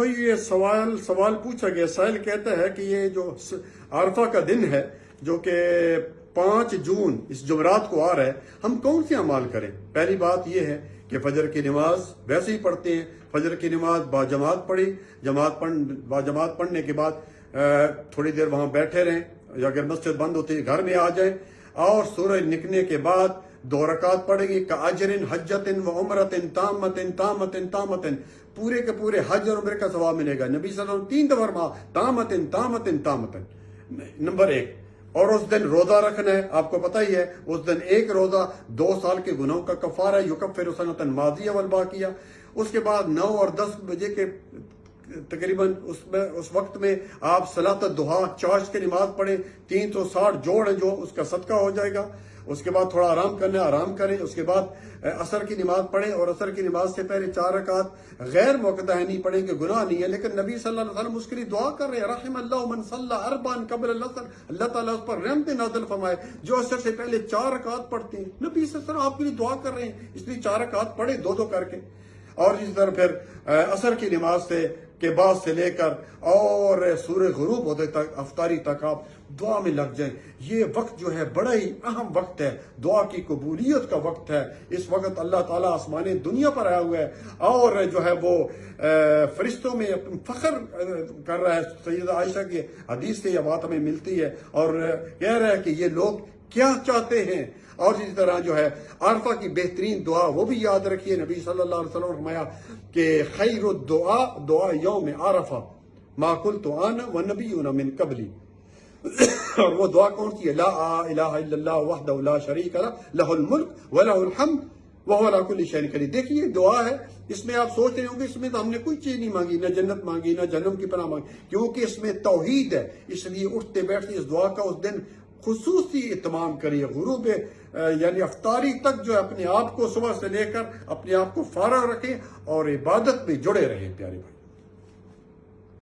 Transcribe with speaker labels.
Speaker 1: بھائی یہ سوال پوچھا گیا. سائل کہتا ہے کہ یہ جو عرفہ کا دن ہے جو کہ 5 جون اس جمعرات کو آ رہا ہے، ہم کون سے اعمال کریں؟ پہلی بات یہ ہے کہ فجر کی نماز ویسے ہی پڑھتے ہیں. فجر کی نماز باجماعت پڑھی، باجماعت پڑھنے کے بعد تھوڑی دیر وہاں بیٹھے رہیں، یا اگر مسجد بند ہوتی ہے گھر میں آ جائیں، اور سورج نکلنے کے بعد 2 رکعت پڑھیں گے. کاجر حجت و عمرت تامت تامت تامت، پورے کے پورے حج اور عمرے کا ثواب ملے گا. نبی صلی اللہ علیہ وسلم 3 دفعہ فرمایا تامت تامت تامت. نمبر 1. اور اس دن روزہ رکھنا ہے. آپ کو پتہ ہی ہے اس دن ایک روزہ 2 سال کے گناہوں کا کفارہ ہے. یکفر سنۃ ماضیہ والباقیہ. اس کے بعد 9 اور 10 بجے کے تقریباً اس وقت میں آپ صلاۃ الضحیٰ چاشت کی نماز پڑھیں. 360 جوڑ ہیں جو اس کا صدقہ ہو جائے گا. اس کے بعد تھوڑا آرام کرنا ہے، آرام کریں. اس کے بعد عصر کی نماز پڑھیں، اور عصر کی نماز سے پہلے 4 رکعت غیر موقع ہے نہیں پڑھیں کہ گناہ نہیں ہے، لیکن نبی صلی اللہ علیہ وسلم اس کے لیے دعا کر رہے ہیں. رحم اللہ من صلی اربعا قبل العصر، اللہ تعالیٰ اس پر رحمت نازل فرمائے جو عصر سے پہلے 4 رکعت پڑھتے ہیں. نبی صلی اللہ علیہ وسلم آپ کے لیے دعا کر رہے ہیں، اس لیے 4 رکعت پڑھیں 2 کر کے. اور اسی طرح پھر عصر کی نماز کے بعد سے لے کر اور سورج غروب ہوتے تک افطاری تک آپ دعا میں لگ جائیں. یہ وقت جو ہے بڑا ہی اہم وقت ہے، دعا کی قبولیت کا وقت ہے. اس وقت اللہ تعالیٰ آسمان دنیا پر آیا ہوا ہے، اور جو ہے وہ فرشتوں میں فخر کر رہا ہے. سیدہ عائشہ کی حدیث سے یہ بات ہمیں ملتی ہے، اور کہہ رہا ہے کہ یہ لوگ کیا چاہتے ہیں. اور اسی طرح جو ہے عرفہ کی بہترین دعا وہ بھی یاد رکھیے. نبی صلی اللہ علیہ وسلم نے فرمایا کہ خیر الدعاء دعا یوم عرفہ ما قلت انا والنبیون من قبلی. اور وہ دعا کون سی ہے؟ لا الہ الا اللہ وحدہ لا شریک لہ لہ الملک ولہ الحمد وہو علی کل شیء قدیر. دیکھیے دعا ہے، اس میں آپ سوچ رہے ہوں گے اس میں تو ہم نے کوئی چیز نہیں مانگی، نہ جنت مانگی نہ جہنم کی پناہ مانگی، کیونکہ اس میں توحید ہے. اس لیے اٹھتے بیٹھتے اس دعا کا اس دن خصوصی اہتمام کریے. غروب یعنی افطاری تک جو ہے اپنے آپ کو صبح سے لے کر اپنے آپ کو فارغ رکھیں اور عبادت میں جڑے رہیں پیارے بھائی.